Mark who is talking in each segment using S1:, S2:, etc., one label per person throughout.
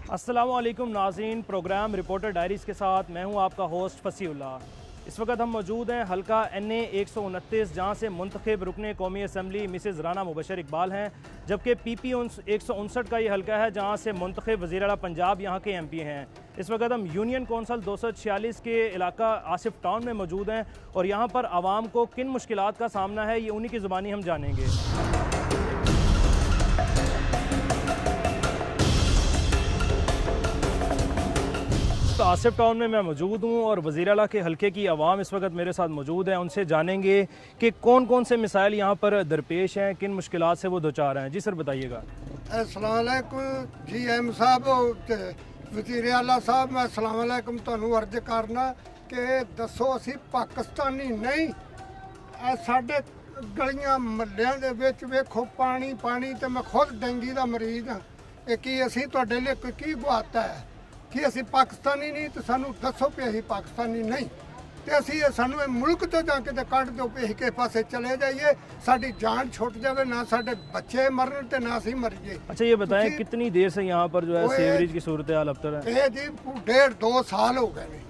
S1: अस्सलामुअलैकुम नाज़रीन, programme reporter diaries के साथ मैं हूं आपका होस्ट फसीउल्लाह। इस वक्त हम मौजूद हैं हल्का NA 129 जहां से मुंतखब रुकने कौमी असम्बली मिसेज़ राना मुबशर इकबाल हैं, जबकि PP 159 का ये हल्का है जहां से मुंतखब वज़ीर आला पंजाब यहाँ के MP हैं। इस वक्त हम यूनियन कौंसल 246 के इलाका आसिफ टाउन में मौजूद हैं और यहाँ पर आवाम को किन मुश्किलात का सामना है ये उन्हीं की ज़ुबानी हम जानेंगे। तो आसिफ टाउन में मैं मौजूद हूँ और वज़ीर आला के हल्के की आवाम इस वक्त मेरे साथ मौजूद है। उनसे जानेंगे कि कौन कौन से मसाइल यहाँ पर दरपेश हैं, किन मुश्किलात से वो दो चार हैं। जी सर बताइएगा।
S2: अस्सलाम वालेकुम जी एम साहब, वज़ीर आला साहब, मैं अस्सलाम वालेकुम ਤੁਹਾਨੂੰ अर्ज करना कि दसो असी पाकिस्तानी नहीं। साढ़े गलियां महल्लियां दे विच वेखो पानी पानी, तो मैं खुद डेंगी का मरीज हाँ। कि असी तुहाडे लिए की गुआता है कि असी पाकिस्तानी नहीं, तो सानू दसो भी असी पाकिस्तानी नहीं, तो असी सानू मुल्क तो जाके तो कढ़ दो भी किस पासे चले जाइए, साड़ी जान छुट जाए, ना साढ़े बच्चे मरन तो ना असी मरीए।
S1: अच्छा ये बताएं कितनी देर से यहाँ पर जो है सीवरेज की सूरत हाल अब तक है?
S2: ये जी 1.5-2 साल हो गए ने,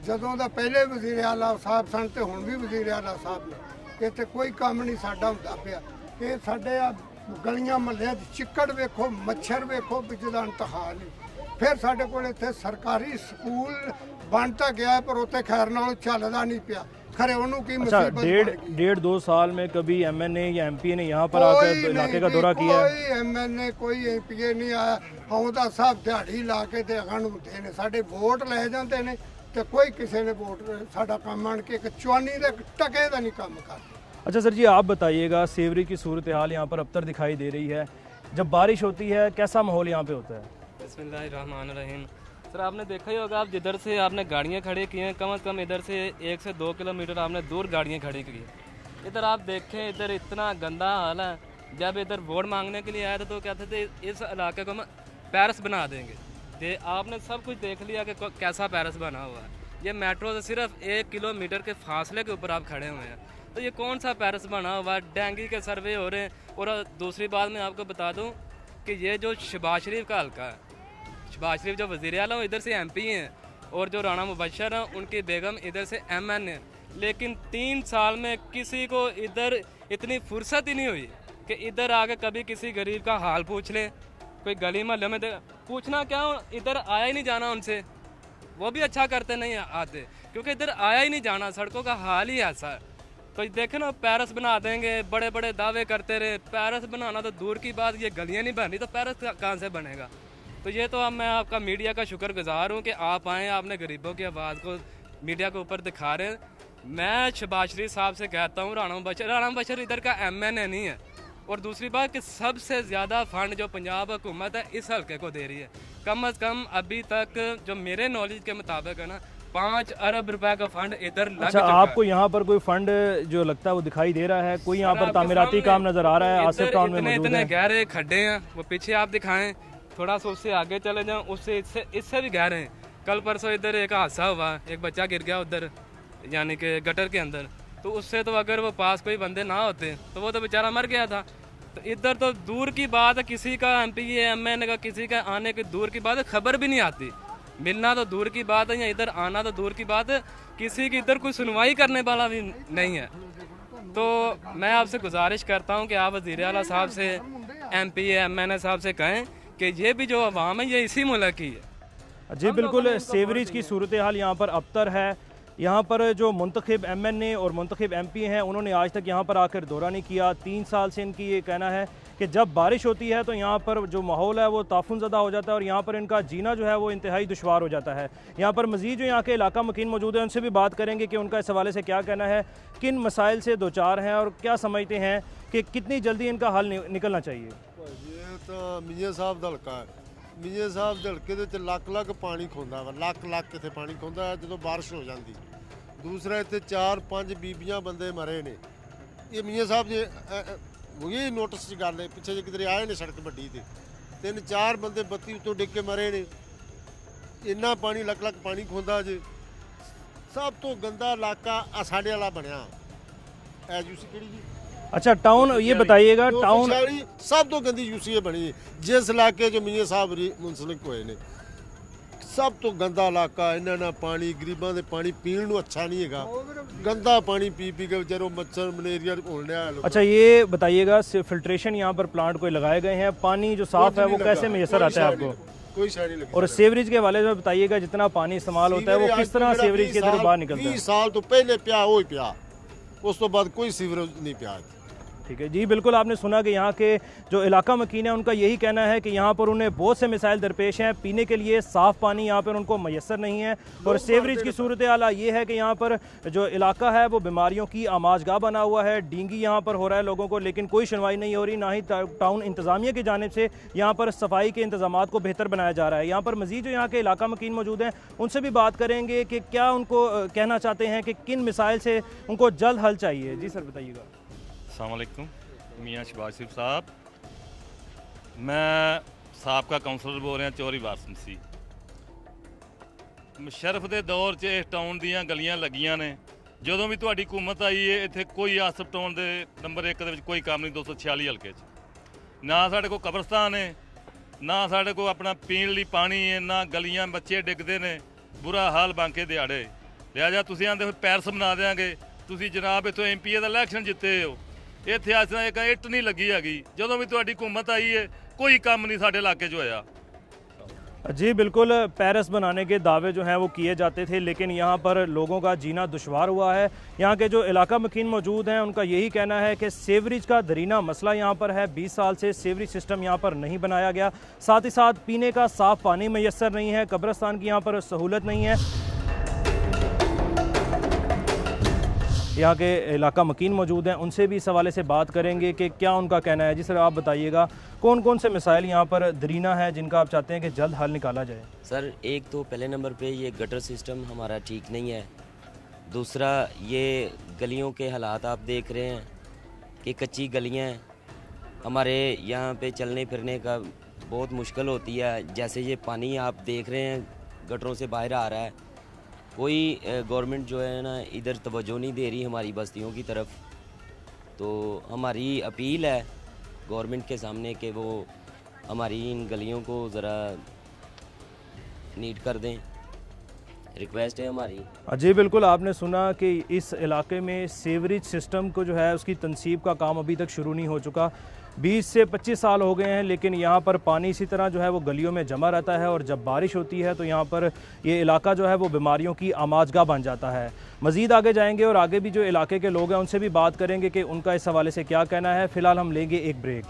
S2: जदों दा पहले वज़ीर आला साहब सन ते हुण भी वज़ीर आला साहब ने, इत्थे कोई काम नहीं साडा हुंदा पिया। कि साडे गलियां महल्लियां चिक्कड़ वेखो, मच्छर वेखो, बिजली दा इंतहा नहीं। फिर साढ़े को इतने सरकारी स्कूल बनता गया पर उत्ते खैर नाल चलदा नहीं पिया। खरे उन्होंने की मुसीबत
S1: 1.5-2 साल में कभी MNA या MP ने यहाँ पर आकर इलाके का दौरा किया?
S2: कोई MNA कोई MPA नहीं आया। आउंदा साहब दिहाड़ी ला के ते अगन हुंदे ने, साडे वोट ले जाते हैं, तो कोई किसी ने वोट साडा काम आन के चौनी दे टके दा नहीं काम करते।
S1: अच्छा सर जी आप बताइएगा, सीवरेज की सूरत हाल यहाँ पर अब तक दिखाई दे रही है, जब बारिश होती है कैसा माहौल यहाँ पे होता है?
S3: बिस्मिल्लाहिर्रहमानिर्रहीम। सर आपने देखा ही होगा, आप जिधर से आपने गाड़ियाँ खड़ी की हैं, कम से कम इधर से 1 से 2 किलोमीटर आपने दूर गाड़ियाँ खड़ी की हैं। इधर आप देखें, इधर इतना गंदा हाल है। जब इधर वोट मांगने के लिए आए थे तो कहते थे इस इलाके को हम पेरिस बना देंगे। ये आपने सब कुछ देख लिया कि कैसा पेरिस बना हुआ है। ये मेट्रो से सिर्फ 1 किलोमीटर के फासले के ऊपर आप खड़े हुए हैं, तो ये कौन सा पेरिस बना हुआ है? डेंगू के सर्वे हो रहे हैं। और दूसरी बात मैं आपको बता दूँ कि ये जो शहबाज शरीफ का हल्का है, शहबाज शरीफ जो वज़ीर आला इधर से MP हैं, और जो राना मुबशर हैं उनकी बेगम इधर से MN हैं, लेकिन 3 साल में किसी को इधर इतनी फुर्सत ही नहीं हुई कि इधर आके कभी किसी गरीब का हाल पूछ लें। कोई गली महल्ले में पूछना क्या, इधर आया ही नहीं जाना उनसे। वो भी अच्छा करते नहीं आते, क्योंकि इधर आया ही नहीं जाना, सड़कों का हाल ही ऐसा है। तो देखे ना, पेरिस बना देंगे, बड़े बड़े दावे करते रहे। पेरिस बनाना तो दूर की बात, ये गलियाँ नहीं बन रही तो पेरिस कहाँ से बनेगा? तो ये तो अब मैं आपका मीडिया का शुक्रगुजार हूँ कि आप आए, आपने गरीबों की आवाज़ को मीडिया के ऊपर दिखा रहे हैं। मैं शहबाज शरीफ साहब से कहता हूँ, राना मुबशर इधर का MNA नहीं है। और दूसरी बात कि सबसे ज़्यादा फंड जो पंजाब हुकूमत है इस हल्के को दे रही है। कम अज़ कम अभी तक जो मेरे नॉलेज के मुताबिक है ना, 5 अरब रुपए का फंड इधर लग चुका है।
S1: आपको यहाँ पर कोई फंड जो लगता है वो दिखाई दे रहा है? कोई यहाँ पर तामीराती काम नजर आ रहा है? आसिफ टाउन में मौजूद
S3: इतने गहरे खड्डे हैं, वो पीछे आप दिखाएं, थोड़ा सा उससे आगे चले जाएं, उससे इससे भी गहरे हैं। कल परसों इधर एक हादसा हुआ, एक बच्चा गिर गया उधर, यानी कि गटर के अंदर। तो उससे तो अगर वो पास कोई बंदे ना होते तो वो तो बेचारा मर गया था। तो इधर तो दूर की बात है, किसी का MPA MNA का किसी का आने की दूर की बात है, खबर भी नहीं आती। मिलना तो दूर की बात है, या इधर आना तो दूर की बात है, किसी की इधर कोई सुनवाई करने वाला भी नहीं है। तो मैं आपसे गुजारिश करता हूँ कि आप वज़ीर आला साहब से, MPA MNA साहब से कहें कि ये भी जो अवाम है ये इसी मुल्क की है।
S1: जी बिल्कुल, सीवरेज की सूरत हाल यहाँ पर अबतर है। यहाँ पर जो मुंतखब MNA और मुंतखब MP हैं उन्होंने आज तक यहाँ पर आकर दौरा नहीं किया। 3 साल से इनकी ये कहना है कि जब बारिश होती है तो यहाँ पर जो माहौल है वो ताफुन ज़दा हो जाता है और यहाँ पर इनका जीना जो है वो इंतहाई दुश्वार हो जाता है। यहाँ पर मज़ीद जो यहाँ के इलाका मकीन मौजूद है उनसे भी बात करेंगे कि उनका इस हवाले से क्या कहना है, किन मसाइल से दो चार हैं और क्या समझते हैं कि कितनी जल्दी इनका हल निकलना चाहिए।
S4: ये तो मियाँ साहब का हल्का है। मियाँ साहब के हल्के के ਲੱਖ पानी खोंदा वा, ਲੱਖ कितने पानी खोंदा है जो बारिश हो जाती। दूसरा इतने 4-5 बीबियाँ बंदे मरे ने। ये मियाँ साहब जी ये नोटिस की गल है, पिछले किधरे आए ने सड़क वड्डी ते 3-4 बंदे बत्ती उत्तों डिग के मरे ने। इन्ना पानी ਲੱਖ पानी खोंदा जे। सब तो गंदा इलाका साढ़े वाला बनया UC किहड़ी जी?
S1: अच्छा टाउन, ये बताइएगा टाउन
S4: सब तो गंदी UC बनी जिस इलाके जो मियाँ साहब मुंसलिक हुए ने। ਸਭ ਤੋਂ ਗੰਦਾ ਇਲਾਕਾ। ਇਹਨਾਂ ਨਾਲ ਪਾਣੀ ਗਰੀਬਾਂ ਦੇ ਪਾਣੀ ਪੀਣ ਨੂੰ ਅੱਛਾ ਨਹੀਂ ਹੈਗਾ, गंदा पानी पी पी के बेचारों मच्छर मलेरिया होने आया।
S1: अच्छा ये बताइएगा, फिल्ट्रेशन यहाँ पर प्लांट कोई लगाए गए हैं, पानी जो साफ है वो कैसे मैसर आता है आपको?
S4: कोई शायद नहीं लगी।
S1: और सीवरेज के हवाले से बताइएगा, जितना पानी इस्तेमाल होता है वो किस तरह सीवरेज के जरिए बाहर निकलता है?
S4: 20 साल तो पहले पिया वो ही पिया, उस तो बाद कोई सीवरेज नहीं पिया।
S1: ठीक है जी, बिल्कुल आपने सुना कि यहाँ के जो इलाका मकीन है उनका यही कहना है कि यहाँ पर उन्हें बहुत से मिसाइल दरपेश हैं, पीने के लिए साफ़ पानी यहाँ पर उनको मैसर नहीं है। और सीवरेज की सूरत हाल ये है कि यहाँ पर जो इलाका है वो बीमारियों की आमाजगाह बना हुआ है, डेंगू यहाँ पर हो रहा है लोगों को, लेकिन कोई सुनवाई नहीं हो रही, ना ही टाउन इंतज़ामिया की जानिब से यहाँ पर सफाई के इंतजाम को बेहतर बनाया जा रहा है। यहाँ पर मज़ीद जो यहाँ के इलाका मकीन मौजूद हैं उनसे भी बात करेंगे कि क्या उनको कहना चाहते हैं कि किन मिसाइल से उनको जल्द हल चाहिए। जी सर बताइएगा।
S5: अस्सलाम वालेकुम, मियाँ शहबाज शरीफ साहब, मैं साबका काउंसलर बोल रहा चौरी वारस मसीह। मुशर्रफ के दौर च इस टाउन दीयां गलियां लगियां ने, ਜਦੋਂ भी ਤੁਹਾਡੀ हुकूमत आई है इत्थे कोई आसफ टाउन के नंबर 1 ਦੇ कोई काम नहीं। 246 हल्के च ना साढ़े को कब्रस्तान है, ना साढ़े को अपना पीने लिए पानी है, ना गलियां बच्चे डिगते ने, बुरा हाल बांके दिहाड़े। लिहाजा तुसीं आंदे पैरिस बना देंगे, तुसीं जनाब इत्थों MPA ਦਾ इलैक्शन जिते हो, ਇੱਥੇ ਅੱਜ ਤੱਕ ਇੱਕ ਇੱਟ ਨਹੀਂ ਲੱਗੀ ਹੈਗੀ। ਜਦੋਂ ਵੀ ਤੁਹਾਡੀ हुकूमत आई है कोई काम नहीं साढ़े इलाके 'ਚ होया।
S1: जी बिल्कुल, पैरिस बनाने के दावे जो हैं वो किए जाते थे, लेकिन यहाँ पर लोगों का जीना दुश्वार हुआ है। यहाँ के जो इलाका मकीन मौजूद हैं उनका यही कहना है कि सीवरेज का दरीना मसला यहाँ पर है। 20 साल से सीवरेज सिस्टम यहाँ पर नहीं बनाया गया, साथ ही साथ पीने का साफ़ पानी मैसर नहीं है, कब्रिस्तान की यहाँ पर सहूलत नहीं है। यहाँ के इलाका मकीन मौजूद हैं, उनसे भी इस हवाले से बात करेंगे कि क्या उनका कहना है। जी सर आप बताइएगा, कौन कौन से मिसाइल यहाँ पर दरीना है जिनका आप चाहते हैं कि जल्द हल निकाला जाए?
S6: सर एक तो पहले नंबर पे ये गटर सिस्टम हमारा ठीक नहीं है, दूसरा ये गलियों के हालात आप देख रहे हैं कि कच्ची गलियाँ हैं, हमारे यहाँ पे चलने फिरने का बहुत मुश्किल होती है। जैसे ये पानी आप देख रहे हैं गटरों से बाहर आ रहा है, कोई गवर्नमेंट जो है ना इधर तवज्जो नहीं दे रही हमारी बस्तियों की तरफ। तो हमारी अपील है गवर्नमेंट के सामने कि वो हमारी इन गलियों को ज़रा नीट कर दें, रिक्वेस्ट है हमारी।
S1: जी बिल्कुल, आपने सुना कि इस इलाके में सीवरेज सिस्टम को जो है उसकी तनसीब का काम अभी तक शुरू नहीं हो चुका। 20 से 25 साल हो गए हैं, लेकिन यहाँ पर पानी इसी तरह जो है वो गलियों में जमा रहता है और जब बारिश होती है तो यहाँ पर ये इलाका जो है वो बीमारियों की आमाजगाह बन जाता है। मज़ीद आगे जाएंगे और आगे भी जो इलाके के लोग हैं उनसे भी बात करेंगे कि उनका इस हवाले से क्या कहना है। फ़िलहाल हम लेंगे एक ब्रेक।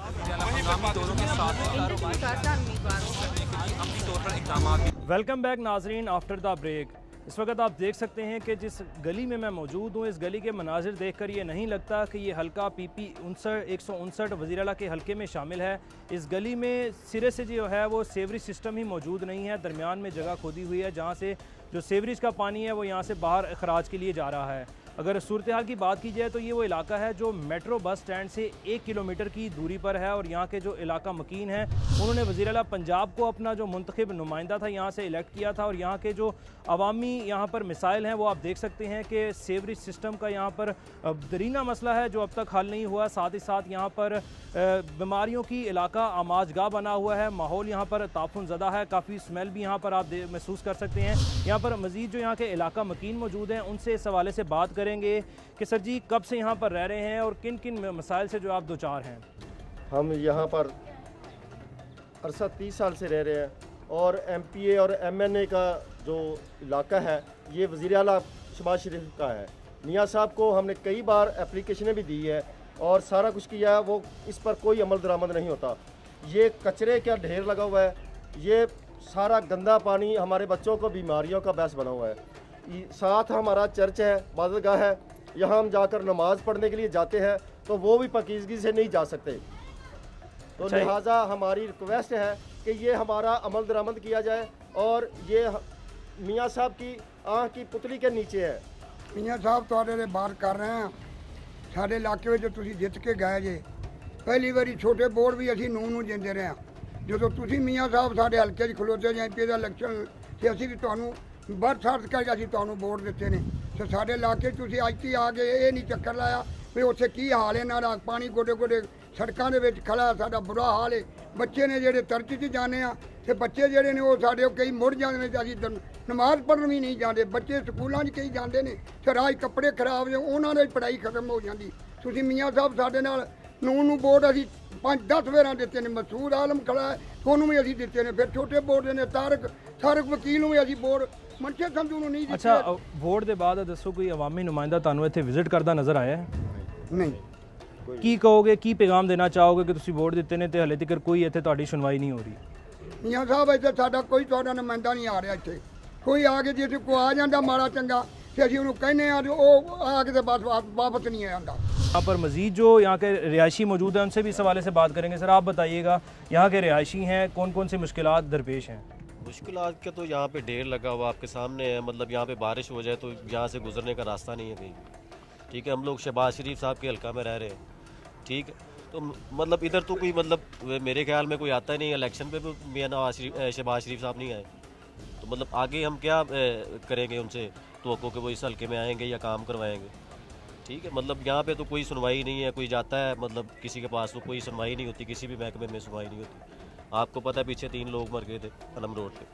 S1: वेलकम बैक नाजरीन आफ्टर द ब्रेक। इस वक्त आप देख सकते हैं कि जिस गली में मैं मौजूद हूँ, इस गली के मनाजिर देखकर ये नहीं लगता कि ये हल्का PP 159 वज़ीर आला के हल्के में शामिल है। इस गली में सिरे से जो है वो सीवरेज सिस्टम ही मौजूद नहीं है, दरमियान में जगह खोदी हुई है जहाँ से जो सीवरेज का पानी है वो यहाँ से बाहर अखराज के लिए जा रहा है। अगर सूरत हाल की बात की जाए तो ये वो इलाका है जो मेट्रो बस स्टैंड से 1 किलोमीटर की दूरी पर है और यहाँ के जो इलाका मकीन हैं उन्होंने वज़ीर आला पंजाब को अपना जो मुंतखब नुमाइंदा था यहाँ से इलेक्ट किया था। और यहाँ के जो अवामी यहाँ पर मिसाइल हैं वो आप देख सकते हैं कि सीवरेज सिस्टम का यहाँ पर दरीना मसला है जो अब तक हल नहीं हुआ। साथ ही साथ यहाँ पर बीमारियों की इलाका आमाजगाह बना हुआ है, माहौल यहाँ पर ताफुन ज़दा है, काफ़ी स्मेल भी यहाँ पर आप महसूस कर सकते हैं। यहाँ पर मज़ीद जो यहाँ के इलाका मकीन मौजूद हैं उनसे इस हवाले से बात करेंगे कि सर जी कब से यहाँ पर रह रहे हैं और किन किन मसाइल से जो आप दो चार हैं?
S7: हम यहाँ पर अरसा 30 साल से रह रहे हैं और MPA और MNA का जो इलाका है ये वज़ीर आला शहबाज शरीफ का है। मियाँ साहब को हमने कई बार एप्लीकेशनें भी दी है और सारा कुछ किया है, वो इस पर कोई अमल दरामद नहीं होता। ये कचरे का ढेर लगा हुआ है, ये सारा गंदा पानी हमारे बच्चों को बीमारियों का बायस बना हुआ है। साथ हमारा चर्च है, इबादतगाह है, यहाँ हम जाकर नमाज़ पढ़ने के लिए जाते हैं तो वो भी पाकीज़गी से नहीं जा सकते। तो लिहाजा हमारी रिक्वेस्ट है कि ये हमारा अमल दरामद किया जाए और ये मियाँ साहब की आँख की पुतली के नीचे है।
S2: मियाँ साहब ਤੁਹਾਡੇ ਦੇ ਬਾਤ ਕਰ ਰਹੇ ਹਾਂ। ਸਾਡੇ ਇਲਾਕੇ ਵਿੱਚ ਤੁਸੀਂ ਜਿੱਤ ਕੇ ਗਏ ਜੇ, ਪਹਿਲੀ ਵਾਰੀ ਛੋਟੇ ਬੋਰਡ ਵੀ ਅਸੀਂ ਨੂੰ ਦਿੰਦੇ ਰਹੇ ਹਾਂ। ਜਦੋਂ ਤੁਸੀਂ ਮੀਆਂ ਸਾਹਿਬ ਸਾਡੇ ਹਲਕੇ 'ਚ ਖਲੋਤੇ ਜਾਂ MP ਦਾ ਇਲੈਕਸ਼ਨ ਤੇ ਅਸੀਂ ਵੀ ਤੁਹਾਨੂੰ ਬਰਥ ਸਰਟੀਫਿਕੇਟ ਕਰਕੇ ਅਸੀਂ ਤੁਹਾਨੂੰ ਵੋਟ ਦਿੱਤੇ ਨੇ। ਤੇ ਸਾਡੇ ਇਲਾਕੇ 'ਚ ਤੁਸੀਂ ਅੱਜ ਤੀ ਆ ਗਏ, ਇਹ ਨਹੀਂ ਚੱਕਰ ਲਾਇਆ ਵੀ ਉੱਥੇ ਕੀ ਹਾਲ ਇਹਨਾਂ ਦਾ। ਪਾਣੀ ਗੋਡੇ ਗੋਡੇ ਸੜਕਾਂ ਦੇ ਵਿੱਚ ਖੜਾ, ਸਾਡਾ ਬੁਰਾ ਹਾਲ ਹੈ। ਬੱਚੇ ਨੇ ਜਿਹੜੇ ਤਰਚ 'ਚ ਜਾਂਦੇ ਆ ਤੇ ਬੱਚੇ ਜਿਹੜੇ ਨੇ ਉਹ ਸਾਡੇ ਕਈ ਮੁੜ ਜਾਂਦੇ ਨੇ ਤੇ ਅਸੀਂ ਨਮਾਜ਼ ਪੜ੍ਹਨ ਵੀ ਨਹੀਂ ਜਾਂਦੇ। ਬੱਚੇ ਸਕੂਲਾਂ 'ਚ ਕਈ ਜਾਂਦੇ ਨੇ ਤੇ ਰਾਜ ਕੱਪੜੇ ਖਰਾਬ ਨੇ, ਉਹਨਾਂ ਦੀ ਪੜ੍ਹਾਈ ਖਤਮ ਹੋ ਜਾਂਦੀ। ਤੁਸੀਂ ਮੀਆਂ ਸਾਹਿਬ ਸਾਡੇ ਨਾਲ ਨੂੰ ਵੋਟ ਅਸੀਂ 5-10 ਵਾਰਾਂ ਦਿੱਤੇ ਨੇ। ਮਸੂਦ ਆਲਮ ਖੜਾ ਹੈ, ਉਹਨੂੰ ਵੀ ਅਸੀਂ ਦਿੱਤੇ ਨੇ। ਫਿਰ ਛੋਟੇ ਵੋਟ ਦੇ ਨੇ ਤਾਰਕ ਵਕੀਲ ਨੂੰ ਵੀ ਅਸੀਂ ਵੋਟ, ਮਨਸ਼ੇ ਸੰਧੂ ਨੂੰ ਨਹੀਂ ਦਿੱਤੇ।
S1: ਅੱਛਾ, ਵੋਟ ਦੇ ਬਾਅਦ ਦੱਸੋ ਕੋਈ ਅਵਾਮੀ ਨੁਮਾਇੰਦਾ ਤੁਹਾਨੂੰ ਇੱਥੇ ਵਿਜ਼ਿਟ ਕਰਦਾ ਨਜ਼ਰ ਆਇਆ ਹੈ?
S2: ਨਹੀਂ।
S1: ਕੀ ਕਹੋਗੇ, ਕੀ ਪੈਗਾਮ ਦੇਣਾ ਚਾਹੋਗੇ ਕਿ ਤੁਸੀਂ ਵੋਟ ਦਿੱਤੇ ਨੇ ਤੇ ਹਲੇ ਤੱਕ ਕੋਈ ਇੱਥੇ ਤੁਹਾਡੀ ਸੁਣਵਾਈ ਨਹੀਂ ਹੋ ਰਹੀ?
S2: ਮੀਆਂ ਸਾਹਿਬ ਇੱਥੇ ਸਾਡਾ ਕੋਈ ਤੁਹਾਡਾ ਨੁਮਾਇੰਦਾ ਨਹੀਂ ਆ ਰਿਹਾ। ਇੱਥੇ ਕੋਈ ਆ ਕੇ ਜੇ ਕੋਈ ਆ ਜਾਂਦਾ ਮਾੜਾ ਚੰਗਾ ਤੇ ਅਸੀਂ ਉਹਨੂੰ ਕਹਿੰਦੇ ਆ, ਉਹ ਆ के बस वापस नहीं आया।
S1: यहाँ पर मज़ीद जो यहाँ के रिहायशी मौजूद हैं उनसे भी इस हवाले से बात करेंगे। सर आप बताइएगा, यहाँ के रिहायशी हैं, कौन कौन सी मुश्किलात दरपेश हैं?
S8: मुश्किलात का तो यहाँ पे ढेर लगा हुआ आपके सामने है। मतलब यहाँ पे बारिश हो जाए तो यहाँ से गुजरने का रास्ता नहीं है कहीं। ठीक है, हम लोग शहबाज शरीफ साहब के हल्का में रह रहे हैं। ठीक है, तो मतलब इधर तो कोई मतलब मेरे ख्याल में कोई आता ही नहीं। इलेक्शन पे भी मियां नवाज शहबाज शरीफ साहब नहीं आए, तो मतलब आगे हम क्या करेंगे उनसे तो कि वो इस हल्के में आएंगे या काम करवाएंगे। ठीक है, मतलब यहाँ पे तो कोई सुनवाई नहीं है। कोई जाता है मतलब किसी के पास तो कोई सुनवाई नहीं होती, किसी भी महकमे में सुनवाई नहीं होती। आपको पता है पीछे 3 लोग मर गए थे पलम रोड पे,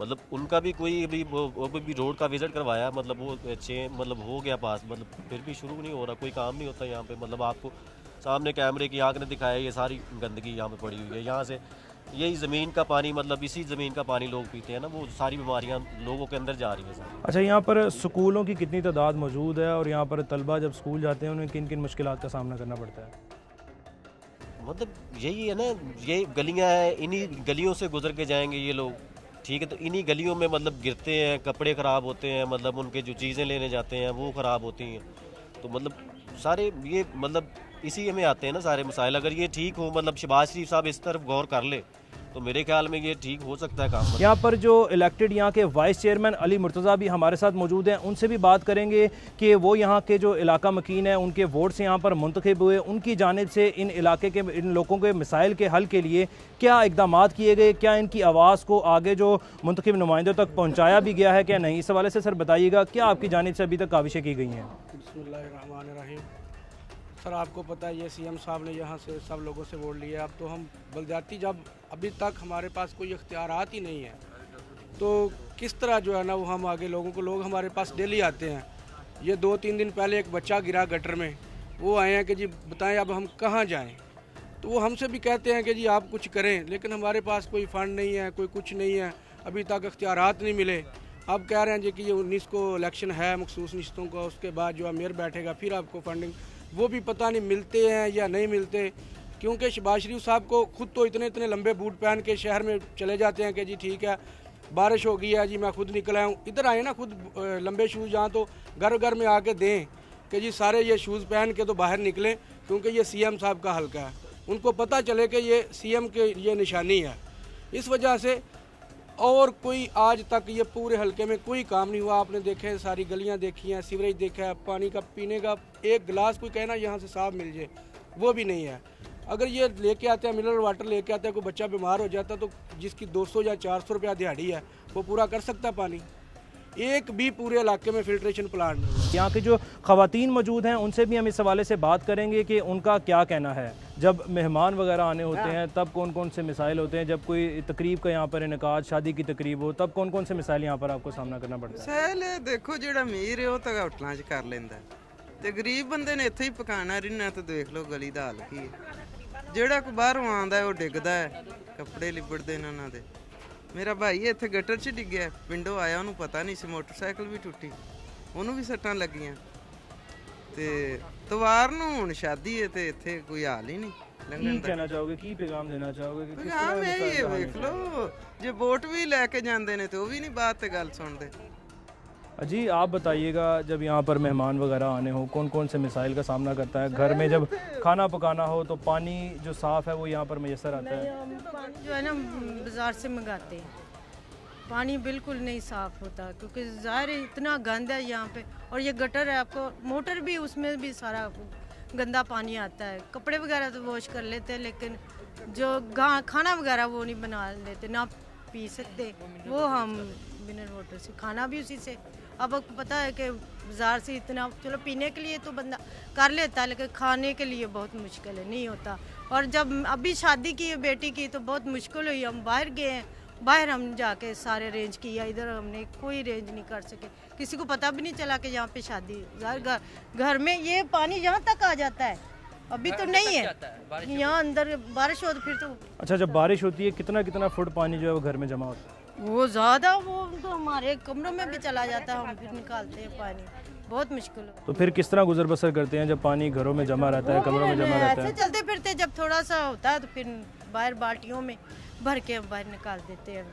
S8: मतलब उनका भी कोई अभी वो भी रोड का विजिट करवाया, मतलब वो मतलब हो गया पास, मतलब फिर भी शुरू नहीं हो रहा, कोई काम नहीं होता यहाँ पे। मतलब आपको सामने कैमरे की आंख ने दिखाया ये सारी गंदगी यहाँ पे पड़ी हुई है। यहाँ से यही ज़मीन का पानी, मतलब इसी ज़मीन का पानी लोग पीते हैं ना, वो सारी बीमारियाँ लोगों के अंदर जा रही हैं।
S1: अच्छा, यहाँ पर स्कूलों की कितनी तादाद मौजूद है और यहाँ पर तलबा जब स्कूल जाते हैं उन्हें किन किन मुश्किलात का सामना करना पड़ता है?
S8: मतलब यही है ना, ये गलियाँ हैं, इन्हीं गलियों से गुजर के जाएंगे ये लोग। ठीक है, तो इन्हीं गलियों में मतलब गिरते हैं, कपड़े ख़राब होते हैं, मतलब उनके जो चीज़ें लेने जाते हैं वो ख़राब होती हैं। तो मतलब सारे ये मतलब इसी में आते हैं ना सारे मसाइल। अगर ये ठीक हो, मतलब शहबाज शरीफ साहब इस तरफ गौर कर ले तो मेरे ख्याल में ये ठीक हो सकता है काम।
S1: यहाँ पर जो इलेक्टेड यहाँ के वाइस चेयरमैन अली मुर्तज़ा भी हमारे साथ मौजूद हैं, उनसे भी बात करेंगे कि वो यहाँ के जो इलाका मकीन है, उनके वोट से यहाँ पर मुंतखब हुए, उनकी जानिब से इन इलाके के इन लोगों के मसाइल के हल के लिए क्या इकदाम किए गए, क्या इनकी आवाज़ को आगे जो मुंतखब नुमाइंदों तक पहुँचाया भी गया है क्या नहीं। इस हवाले से सर बताइएगा, क्या आपकी जानिब से अभी तक काविशें की गई हैं?
S9: बिस्मिल्लाहिर्रहमानिर्रहीम। सर आपको पता है ये सीएम साहब ने यहाँ से सब लोगों से वोट लिया। अब तो हम बलदियाती, जब अभी तक हमारे पास कोई इख्तियारात ही नहीं है तो किस तरह जो है ना वो हम आगे लोगों को, लोग हमारे पास डेली आते हैं। ये 2-3 दिन पहले एक बच्चा गिरा गटर में, वो आए हैं कि जी बताएं अब हम कहाँ जाएं। तो वो हमसे भी कहते हैं कि जी आप कुछ करें, लेकिन हमारे पास कोई फ़ंड नहीं है, कोई कुछ नहीं है, अभी तक इख्तियारात नहीं मिले। अब कह रहे हैं जी कि ये 19 को इलेक्शन है मखसूस निश्तों का, उसके बाद जो अमीर बैठेगा फिर आपको फंडिंग, वो भी पता नहीं मिलते हैं या नहीं मिलते। क्योंकि शहबाज शरीफ साहब को खुद तो इतने लंबे बूट पहन के शहर में चले जाते हैं कि जी ठीक है बारिश हो गई है जी मैं खुद निकल आया हूँ। इधर आए ना खुद लंबे शूज़ जहाँ तो घर घर में आके दें कि जी सारे ये शूज़ पहन के तो बाहर निकलें, क्योंकि ये सीएम साहब का हल्का है, उनको पता चले कि ये सीएम के ये निशानी है। इस वजह से और कोई आज तक ये पूरे हल्के में कोई काम नहीं हुआ। आपने देखे सारी गलियां देखी हैं, सीवरेज देखा है, पानी का पीने का एक गिलास कोई कहना यहाँ से साफ मिल जाए वो भी नहीं है। अगर ये लेके आते हैं मिनरल वाटर लेके आते हैं, कोई बच्चा बीमार हो जाता तो जिसकी 200 या 400 रुपया दिहाड़ी है वो पूरा कर सकता पानी। एक भी पूरे इलाके में फिल्ट्रेशन प्लांट नहीं।
S1: यहाँ के जो ख़वातीन मौजूद हैं उनसे भी हम इस हवाले से बात करेंगे कि उनका क्या कहना है। जब मेहमान वगैरह आने होते हैं तब कौन कौन से मिसाइल होते हैं, जब कोई तकरीब का यहाँ पर इनकाद, शादी की तकरीब हो, तब कौन कौन से मिसाइल यहाँ पर आपको सामना करना पड़ता है?
S10: मिसाइल देखो जो अमीर है वो तो होटलों च कर लेंदा ते गरीब बंदे ने इत्थे ही पकाना रिन्ना। तो देख लो गली दा हाल की है, जेड़ा कोई बाहरों आंदा है वो डिगदा है, कपड़े लिबड़दे इन्हां दे। मेरा भाई इत्थे गटर च डिग्गिया, पिंडों आया उन्होंने पता नहीं सी, मोटरसाइकिल भी टुटी, उन्होंने भी सट्टां लगियां ते तवार नूं हुण शादी है ते इत्थे कोई हाल ही नहीं।
S1: की कहना चाहोगे, की पैगाम देना चाहोगे कि किस
S10: हाँ
S1: तरह
S10: मैं
S1: मिसाइल
S10: ये
S1: का हल
S10: देख लो जे वोट भी लैके जांदे ने तो वो भी नहीं बात ते गल सुनदे।
S1: जी आप बताइएगा, जब यहाँ पर मेहमान वगैरह आने हो कौन कौन से मिसाइल का सामना करता है? घर में जब खाना पकाना हो तो पानी जो साफ़ है वो यहाँ पर मैसर आता है?
S11: पानी जो है ना बाज़ार से मंगाते हैं, पानी बिल्कुल नहीं साफ़ होता क्योंकि ज़ाहिर है इतना गंद है यहाँ पे। और ये गटर है, आपको मोटर भी उसमें भी सारा गंदा पानी आता है। कपड़े वगैरह तो वॉश कर लेते हैं लेकिन जो खाना वगैरह वो नहीं बना लेते, ना पी सकते, वो हम मिनरल वाटर से, खाना भी उसी से अब आपको पता है कि बाज़ार से इतना, चलो पीने के लिए तो बंदा कर लेता है, लेकिन खाने के लिए बहुत मुश्किल है, नहीं होता। और जब अभी शादी की है बेटी की तो बहुत मुश्किल हुई, हम बाहर गए हैं, बाहर हम जाके सारे अरेंज किया, इधर हमने कोई अरेंज नहीं कर सके, किसी को पता भी नहीं चला कि यहाँ पे शादी। घर में ये पानी यहाँ तक आ जाता है, अभी तो नहीं है, यहाँ अंदर बारिश हो तो फिर तो।
S1: अच्छा, जब बारिश होती है कितना कितना फुट पानी जो है वो घर में जमा होता है?
S11: वो ज़्यादा, वो तो हमारे कमरों में भी चला जाता है, हम फिर निकालते हैं पानी, बहुत मुश्किल हो।
S1: तो फिर किस तरह गुजर बसर करते हैं जब पानी घरों में जमा रहता है, कमरों में जमा रहता है?
S11: ऐसे चलते फिरते, जब थोड़ा सा होता है तो फिर बाहर बाल्टियों में भर के बाहर निकाल देते हैं।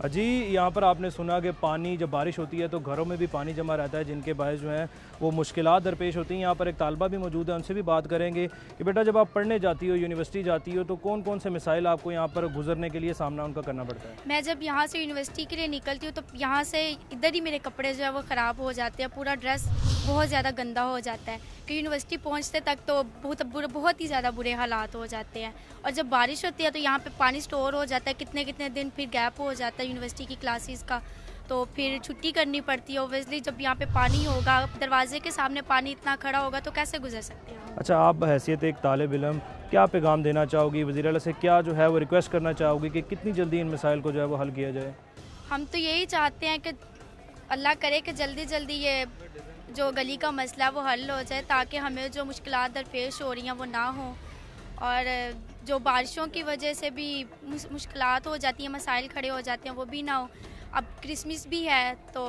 S1: जी, यहाँ पर आपने सुना कि पानी जब बारिश होती है तो घरों में भी पानी जमा रहता है, जिनके बायस जो है वो मुश्किलात दरपेश होती हैं। यहाँ पर एक तालबा भी मौजूद है, उनसे भी बात करेंगे कि बेटा जब आप पढ़ने जाती हो, यूनिवर्सिटी जाती हो, तो कौन कौन से मसाइल आपको यहाँ पर गुजरने के लिए सामना उनका करना पड़ता है?
S12: मैं जब यहाँ से यूनिवर्सिटी के लिए निकलती हूँ तो यहाँ से इधर ही मेरे कपड़े जो है वो ख़राब हो जाते हैं, पूरा ड्रेस बहुत ज़्यादा गंदा हो जाता है कि यूनिवर्सिटी पहुँचते तक तो बहुत ही ज़्यादा बुरे हालात हो जाते हैं। और जब बारिश होती है तो यहाँ पे पानी स्टोर हो जाता है, कितने कितने दिन फिर गैप हो जाता है यूनिवर्सिटी की क्लासेस का, तो फिर छुट्टी करनी पड़ती है। ओब्वियसली जब यहाँ पे पानी होगा, दरवाजे के सामने पानी इतना खड़ा होगा तो कैसे गुजर सकते हैं।
S1: अच्छा, आप हैसियत एक तालिब इल्म क्या पैगाम देना चाहोगी, वज़ीर आला से क्या जो है वो रिक्वेस्ट करना चाहोगी कि कितनी जल्दी इन मसाइल को जो है वो हल किया जाए?
S12: हम तो यही चाहते हैं कि अल्लाह करे कि जल्दी जल्दी ये जो गली का मसला वो हल हो जाए, ताकि हमें जो मुश्किलात दरपेश हो रही हैं वो ना हो, और जो बारिशों की वजह से भी मुश्किलात हो जाती हैं, मसाइल खड़े हो जाते हैं, वो भी ना हो। अब क्रिसमस भी है तो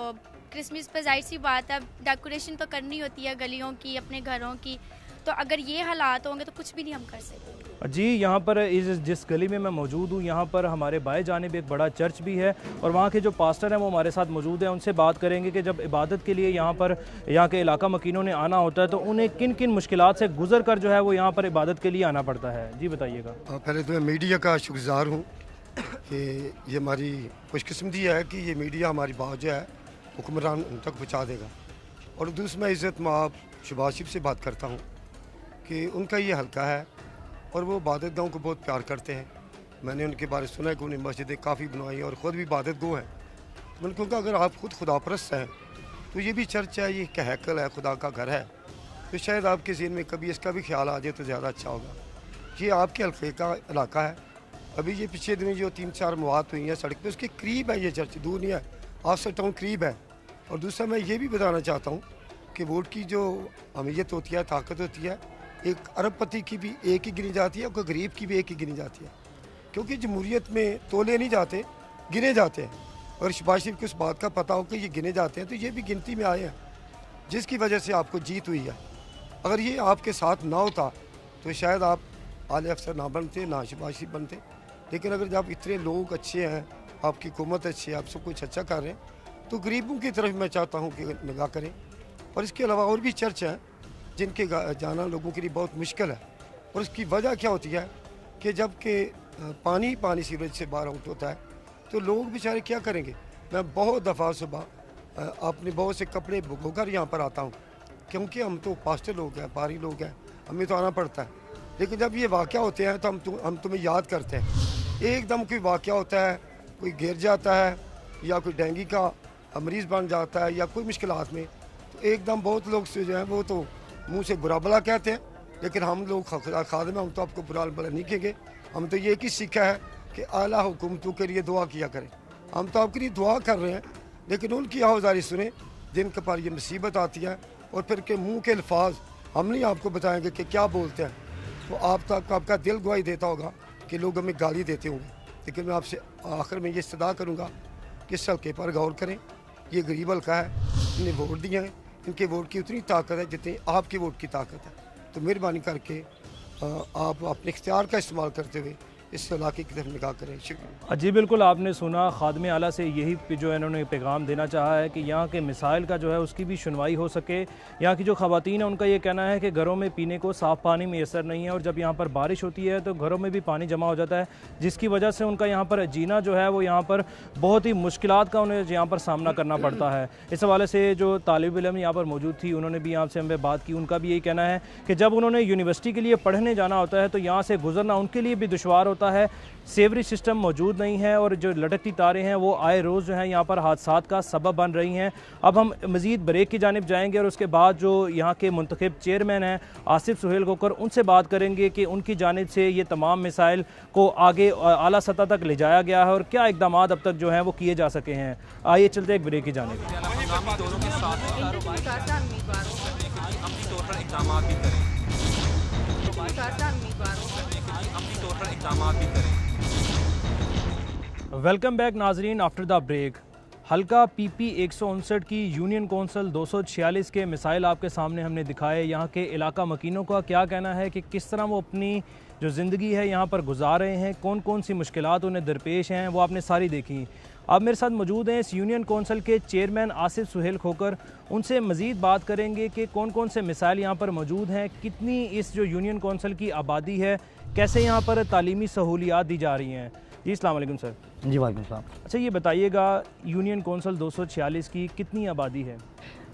S12: क्रिसमस पे जाहिर सी बात है डेकोरेशन तो करनी होती है गलियों की, अपने घरों की, तो अगर ये हालात होंगे तो कुछ भी नहीं हम कर सकते।
S1: जी, यहाँ पर जिस गली में मैं मौजूद हूँ, यहाँ पर हमारे बाएं जानिब एक बड़ा चर्च भी है और वहाँ के जो पास्टर हैं वो हमारे साथ मौजूद हैं। उनसे बात करेंगे कि जब इबादत के लिए यहाँ के इलाका मकीनों ने आना होता है तो उन्हें किन किन मुश्किलात से गुजर कर जो है वो यहाँ पर इबादत के लिए आना पड़ता है। जी बताइएगा।
S2: पहले तो मैं मीडिया का शुक्रगुजार हूँ कि ये हमारी खुशकिस्मती है कि ये मीडिया हमारी बात जो है हुक्मरान तक पहुँचा देगा। और दूसरा मैं इज़्ज़त माब शहबाज शरीफ से बात करता हूँ कि उनका ये हल्का है और वो इबादत गाहों को बहुत प्यार करते हैं। मैंने उनके बारे सुना है कि उन्हें मस्जिदें काफ़ी बनवाई और ख़ुद भी इबादत गो हैं। मैंने कहा अगर आप खुद खुदा परस्त हैं तो ये भी चर्च है, ये कहकल है, खुदा का घर है, तो शायद आपके ज़हन में कभी इसका भी ख्याल आ जाए तो ज़्यादा अच्छा होगा। ये आपके हल्के का इलाका है। अभी ये पिछले दिनों जो 3-4 मौत हुई हैं सड़क पे, उसके करीब है ये चर्च, दूर नहीं है, आपसे टाउन करीब है। और दूसरा मैं ये भी बताना चाहता हूँ कि वोट की जो अहमियत होती है, ताकत होती है, एक अरबपति की भी एक ही गिनी जाती है और गरीब की भी एक ही गिनी जाती है, क्योंकि जमहूरियत में तोले नहीं जाते, गिने जाते हैं। और शहबाज शरीफ को इस बात का पता हो कि ये गिने जाते हैं तो ये भी गिनती में आए हैं, जिसकी वजह से आपको जीत हुई है। अगर ये आपके साथ ना होता तो शायद आप आले अफसर ना बनते, ना शहबाज शरीफ बनते। लेकिन अगर जब इतने लोग अच्छे हैं, आपकी हुकूमत अच्छी है, आप सब कुछ अच्छा कर रहे हैं, तो गरीबों की तरफ मैं चाहता हूँ कि निगाह करें। और इसके अलावा और भी चर्च हैं जिनके जाना लोगों के लिए बहुत मुश्किल है। और उसकी वजह क्या होती है कि जब के पानी सीवरेज से बाहर आउट होता है तो लोग बेचारे क्या करेंगे। मैं बहुत दफ़ा सुबह अपने बहुत से कपड़े भिगोकर यहाँ पर आता हूँ, क्योंकि हम तो पास्टर लोग हैं, पारी लोग हैं, हमें तो आना पड़ता है। लेकिन जब ये वाक़या होते हैं तो हम तुम्हें याद करते हैं। एकदम कोई वाक़या होता है, कोई गिर जाता है या कोई डेंगू का मरीज़ बन जाता है या कोई मुश्किलात में, तो एकदम बहुत लोग से जो है वो तो मुंह से बुरा भला कहते हैं। लेकिन हम लोग खादम, हम तो आपको बुरा भला नहीं कहेंगे। हम तो ये ही सीखा है कि आला हुकूमतों के लिए दुआ किया करें। हम तो आपके लिए दुआ कर रहे हैं, लेकिन उनकी आवाज़ारी सुने जिनके पर ये मुसीबत आती है, और फिर के मुँह के अल्फाज हम नहीं आपको बताएंगे कि क्या बोलते हैं। तो आप तक आपका दिल गवाही देता होगा कि लोग हमें गाली देते होंगे। लेकिन मैं आपसे आखिर में ये सदा करूँगा कि इस हल्के पर गौर करें। ये गरीब हल्का है, इन्हें वोट दिए हैं, इनके वोट की उतनी ताकत है जितनी आपकी वोट की ताकत है। तो मेहरबानी करके आप अपने इख्तियार का इस्तेमाल करते हुए इस इलाके की तरफ निगाह करें। शुक्रिया।
S1: जी बिल्कुल, आपने सुना खादम आला से यही जो है इन्होंने पैगाम देना चाहा है कि यहाँ के मिसाइल का जो है उसकी भी सुनवाई हो सके। यहाँ की जो ख़वातीन है उनका ये कहना है कि घरों में पीने को साफ़ पानी मैसर नहीं है, और जब यहाँ पर बारिश होती है तो घरों में भी पानी जमा हो जाता है, जिसकी वजह से उनका यहाँ पर जीना जो है वो यहाँ पर बहुत ही मुश्किलात का उन्हें यहाँ पर सामना करना पड़ता है। इस हवाले से जो तालिब इल्म यहाँ पर मौजूद थी, उन्होंने भी यहाँ से हमें बात की। उनका भी यही कहना है कि जब उन्होंने यूनिवर्सिटी के लिए पढ़ने जाना होता है तो यहाँ से गुजरना उनके लिए भी दुशवार होता आता है। सेवरेज सिस्टम मौजूद नहीं है और जो लटकती तारें हैं वो आए रोज़ जो है यहाँ पर हादसात का सबब बन रही हैं। अब हम मज़ीद ब्रेक की जानिब जाएंगे और उसके बाद जो यहाँ के मुंतखब चेयरमैन हैं आसिफ सुहेल खोकर, उनसे बात करेंगे कि उनकी जानिब से ये तमाम मिसाइल को आगे आला सतह तक ले जाया गया है और क्या इक़दाम अब तक जो हैं वो किए जा सके हैं। आइए चलते एक ब्रेक की जानिब। वेलकम बैक नाजरीन आफ्टर द ब्रेक। हल्का PP 159 की यूनियन कौंसिल 246 के मिसाइल आपके सामने हमने दिखाए। यहाँ के इलाका मकीनों का क्या कहना है कि किस तरह वो अपनी जो ज़िंदगी है यहाँ पर गुजार रहे हैं, कौन कौन सी मुश्किलात उन्हें दरपेश हैं, वो आपने सारी देखी। अब मेरे साथ मौजूद हैं इस यूनियन कौंसिल के चेयरमैन आसिफ सुहेल खोकर। उनसे मज़ीद बात करेंगे कि कौन कौन से मिसाइल यहाँ पर मौजूद हैं, कितनी इस जो यूनियन कौंसिल की आबादी है, कैसे यहाँ पर तालीमी सहूलियात दी जा रही हैं। जी अस्सलाम वालेकुम सर।
S13: जी वालेकुम सलाम।
S1: अच्छा ये बताइएगा यूनियन कौंसिल 246 की कितनी आबादी है?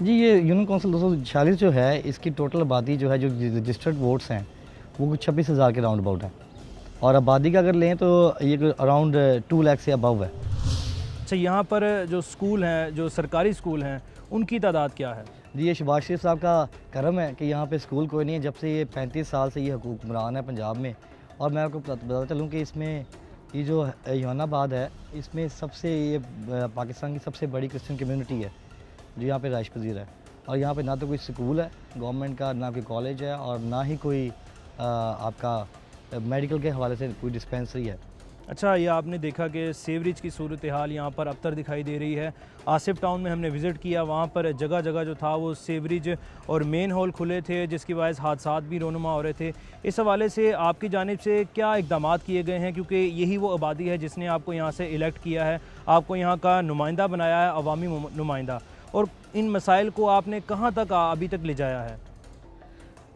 S13: जी ये यूनियन कौंसिल 246 जो है इसकी टोटल आबादी जो है जो रजिस्टर्ड वोट्स हैं वो 26,000 के राउंड अबाउट है और आबादी का अगर लें तो ये अराउंड 2 लाख से अबव है।
S1: अच्छा यहाँ पर जो स्कूल हैं, जो सरकारी स्कूल हैं, उनकी तादाद क्या है?
S13: जी ये शहबाज शरीफ साहब का करम है कि यहाँ पे स्कूल कोई नहीं है जब से ये 35 साल से ये हुकूमरान है पंजाब में। और मैं आपको बताता चलूँ कि इसमें ये जो योनाबाद है इसमें सबसे ये पाकिस्तान की सबसे बड़ी क्रिश्चियन कम्युनिटी है जो यहाँ पे राइश पजीर है। और यहाँ पे ना तो कोई स्कूल है गवर्नमेंट का, ना कोई कॉलेज है और ना ही कोई आपका मेडिकल के हवाले से कोई डिस्पेंसरी है।
S1: अच्छा ये आपने देखा कि सेवरेज की सूरत हाल यहाँ पर अबतर दिखाई दे रही है। आसिफ टाउन में हमने विज़िट किया, वहाँ पर जगह जगह जो था वो सेवरेज और मेन हॉल खुले थे जिसकी वजह से हादसात भी रोनुमा हो रहे थे। इस हवाले से आपकी जानिब से क्या इक़दाम किए गए हैं, क्योंकि यही वो आबादी है जिसने आपको यहाँ से इलेक्ट किया है, आपको यहाँ का नुमाइंदा बनाया है, अवामी नुमाइंदा, और इन मसाइल को आपने कहाँ तक अभी तक ले जाया है?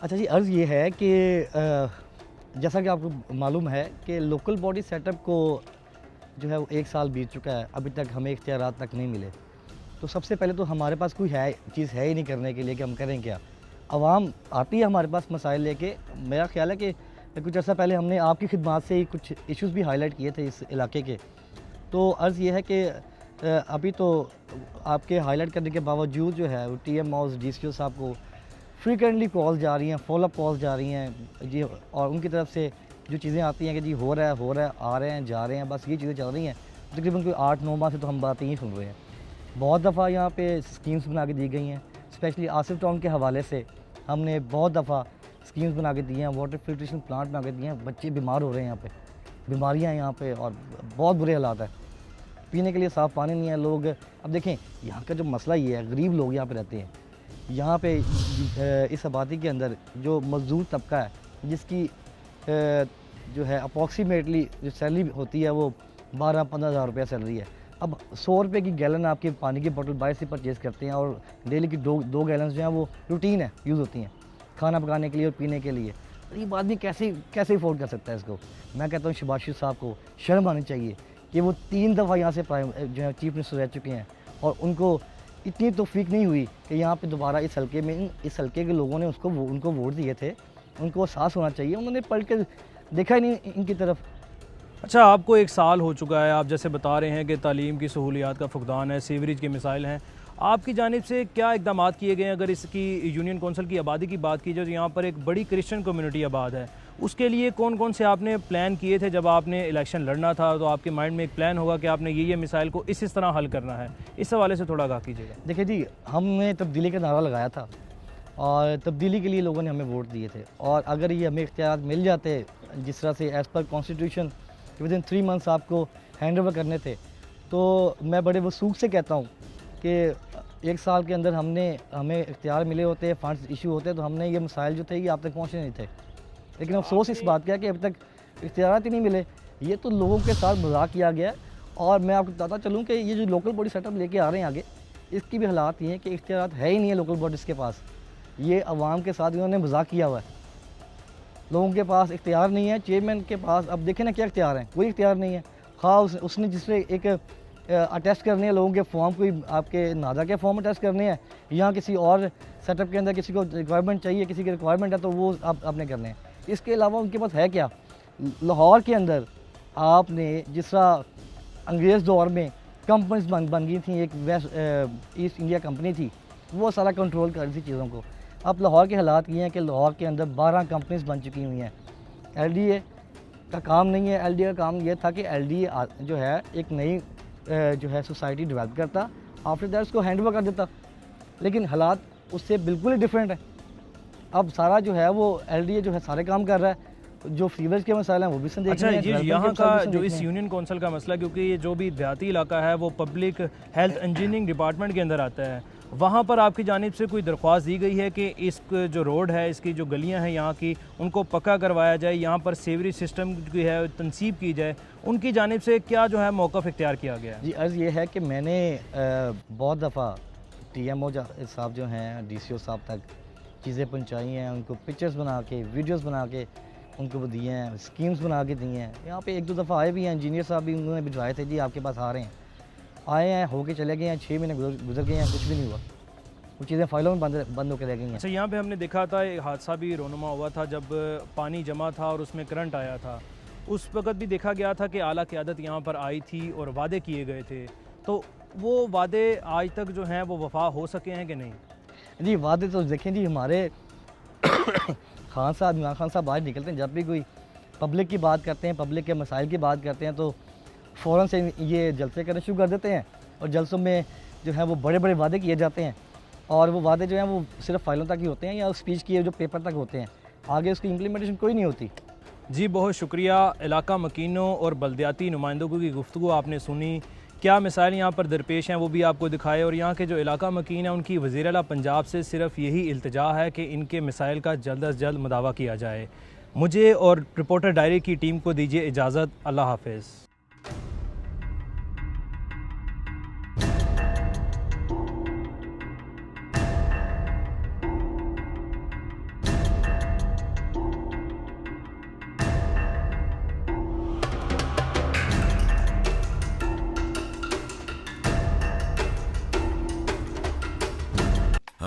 S13: अच्छा जी अर्ज़ ये है कि जैसा कि आपको मालूम है कि लोकल बॉडी सेटअप को जो है वो 1 साल बीत चुका है, अभी तक हमें इख्तियारात तक नहीं मिले। तो सबसे पहले तो हमारे पास कोई चीज़ है ही नहीं करने के लिए कि हम करें क्या। आवाम आती है हमारे पास मसाइल लेके। मेरा ख्याल है कि कुछ अर्सा पहले हमने आपकी खिदमात से ही कुछ इश्यूज़ भी हाईलाइट किए थे इस इलाके के। तो अर्ज़ ये है कि अभी तो आपके हाईलाइट करने के बावजूद जो है वो TM हाउस DCO साहब को फ्रीक्वेंटली कॉल जा रही हैं, फॉलोअप कॉल्स जा रही हैं जी, और उनकी तरफ से जो चीज़ें आती हैं कि जी हो रहा है, आ रहे हैं, जा रहे हैं, बस ये चीज़ें चल रही हैं। तकरीबन कोई 8-9 माह से तो हम बातें ही सुन रहे हैं। बहुत दफ़ा यहाँ पे स्कीम्स बना के दी गई हैं, स्पेशली आसिफ टाउन के हवाले से हमने बहुत दफ़ा स्कीम्स बना के दी हैं, वाटर फिल्ट्रेशन प्लांट बना के दिए हैं। बच्चे बीमार हो रहे हैं यहाँ पे, बीमारियाँ हैं यहाँ पे और बहुत बुरे हालात है। पीने के लिए साफ़ पानी नहीं है। लोग अब देखें यहाँ का जो मसला ये है, गरीब लोग यहाँ पे रहते हैं। यहाँ पे इस आबादी के अंदर जो मज़दूर तबका है जिसकी जो है अप्रॉक्सीमेटली जो सैलरी होती है वो 12-15 हज़ार रुपया सैलरी है। अब 100 रुपये की गैलन आपके पानी की बोतल बाहर से परचेज़ करते हैं और डेली की दो गैलन जो हैं वो रूटीन है, यूज़ होती हैं खाना पकाने के लिए और पीने के लिए। ये आदमी कैसे अफोर्ड कर सकता है इसको? मैं कहता हूँ शहबाज शरीफ साहब को शर्म आनी चाहिए कि वो 3 दफ़ा यहाँ से जो है चीफ मिनिस्टर रह चुके हैं और उनको इतनी तौफीक नहीं हुई कि यहाँ पे दोबारा इस हल्के के लोगों ने उनको वोट दिए थे, उनको एहसास होना चाहिए। उन्होंने पलट के देखा ही नहीं इनकी तरफ।
S1: अच्छा आपको 1 साल हो चुका है, आप जैसे बता रहे हैं कि तालीम की सहूलियात का फुकदान है, सीवरेज के मिसाइल हैं, आपकी जानिब से क्या इक़दाम किए गए हैं? अगर इसकी यूनियन कौंसिल की आबादी की बात की जाए तो यहाँ पर एक बड़ी क्रिश्चियन कम्युनिटी आबाद है, उसके लिए कौन कौन से आपने प्लान किए थे? जब आपने इलेक्शन लड़ना था तो आपके माइंड में एक प्लान होगा कि आपने ये मिसाइल को इस तरह हल करना है। इस हवाले से थोड़ा आगाह कीजिएगा।
S13: देखिए जी, हमने तब्दीली का नारा लगाया था और तब्दीली के लिए लोगों ने हमें वोट दिए थे, और अगर ये हमें इख्तियार मिल जाते जिस तरह से as per constitution within 3 months आपको हैंड ओवर करने थे, तो मैं बड़े वसूख से कहता हूँ कि 1 साल के अंदर हमें इख्तियार मिले होते, फंड्स इशू होते, तो हमने ये मसाइल जो थे ये आप तक पहुँचे नहीं थे। लेकिन अफसोस इस बात का है कि अभी तक इख्तियार ही नहीं मिले। ये तो लोगों के साथ मजाक किया गया। और मैं आपको बताता चलूँ कि ये जो लोकल बॉडी सेटअप लेके आ रहे हैं आगे, इसकी भी हालात ये हैं कि इख्तियार है ही नहीं है लोकल बॉडीज़ के पास। ये अवाम के साथ इन्होंने मजाक किया हुआ है। लोगों के पास इख्तियार नहीं है, चेयरमैन के पास अब देखें ना क्या इख्तियार है, कोई इख्तियार नहीं है। हाँ उसने जिससे एक अटेस्ट करने हैं लोगों के फॉर्म, कोई आपके नादा के फॉर्म अटेस्ट करने हैं, यहाँ किसी और सेटअप के अंदर किसी को रिक्वायरमेंट चाहिए, किसी की रिक्वायरमेंट है तो वो आपने करने हैं। इसके अलावा उनके पास है क्या? लाहौर के अंदर आपने जिस तरह अंग्रेज़ दौर में कंपनीज बन गई थी, एक वेस्ट ईस्ट इंडिया कंपनी थी, वो सारा कंट्रोल कर रही थी चीज़ों को। अब लाहौर के हालात ये हैं कि लाहौर के अंदर 12 कंपनीज बन चुकी हुई हैं। LDA का काम नहीं है, LDA का काम ये था कि LDA जो है एक नई जो है सोसाइटी डेवलप करता, आफ्टर दैट उसको हैंड ओवर कर देता, लेकिन हालात उससे बिल्कुल ही डिफरेंट है। अब सारा जो है वो LDA जो है सारे काम कर रहा है, जो फीवर्स के मसाले हैं वो भी देखने
S1: अच्छा,
S13: हैं,
S1: ये यहाँ का जो इस यूनियन कौंसिल का मसला, क्योंकि ये जो भी देहाती इलाका है वो पब्लिक हेल्थ इंजीनियरिंग डिपार्टमेंट के अंदर आता है, वहाँ पर आपकी जानिब से कोई दरख्वास्त दी गई है कि इस जो रोड है, इसकी जो गलियाँ हैं यहाँ की, उनको पक्का करवाया जाए, यहाँ पर सेवरी सिस्टम की है तनसीब की जाए, उनकी जानिब से क्या जो है मौक़िफ़ इख्तियार किया गया है?
S13: जी, अर्ज़ ये है कि मैंने बहुत दफ़ा TMO साहब जो हैं, DCO साहब तक चीज़ें पहुँचाई हैं, उनको पिक्चर्स बना के, वीडियोस बना के उनको वो दिए हैं, स्कीम्स बना के दी हैं। यहाँ पे 1-2 दफ़ा आए भी हैं, इंजीनियर साहब भी उन्होंने भिजवाए थे, जी आपके पास आ रहे हैं, आए हैं, होके चले गए हैं, 6 महीने गुजर गए हैं, कुछ भी नहीं हुआ, वो चीज़ें फाइलों में बंद होकर रह गई हैं।
S1: अच्छा, यहाँ पे हमने देखा था एक हादसा भी रोनुमा हुआ था जब पानी जमा था और उसमें करंट आया था, उस वक्त भी देखा गया था कि आला क़यादत यहाँ पर आई थी और वादे किए गए थे, तो वो वादे आज तक जो हैं वो वफा हो सके हैं कि नहीं?
S13: जी, वादे तो देखें जी, हमारे खान साहब, इमरान खान साहब आज निकलते हैं, जब भी कोई पब्लिक की बात करते हैं, पब्लिक के मसाइल की बात करते हैं, तो फ़ौरन से ये जलसे करने शुरू कर देते हैं और जलसों में जो है वो बड़े बड़े वादे किए जाते हैं, और वो वादे जो हैं वो सिर्फ फाइलों तक ही होते हैं या स्पीच किए जो पेपर तक होते हैं, आगे उसकी इम्प्लीमेंटेशन कोई नहीं होती।
S1: जी, बहुत शुक्रिया। इलाका मकीनों और बल्दियाती नुमाइंदों की गुफ्तगू आपने सुनी, क्या मिसाइल यहाँ पर दरपेश हैं वो भी आपको दिखाए, और यहाँ के जो इलाका मकीन है उनकी वज़ीर आला पंजाब से सिर्फ यही इल्तिजा है कि इनके मिसाइल का जल्द अज जल्द मुदावा किया जाए। मुझे और रिपोर्टर डायरी की टीम को दीजिए इजाज़त। अल्लाह हाफ़िज़।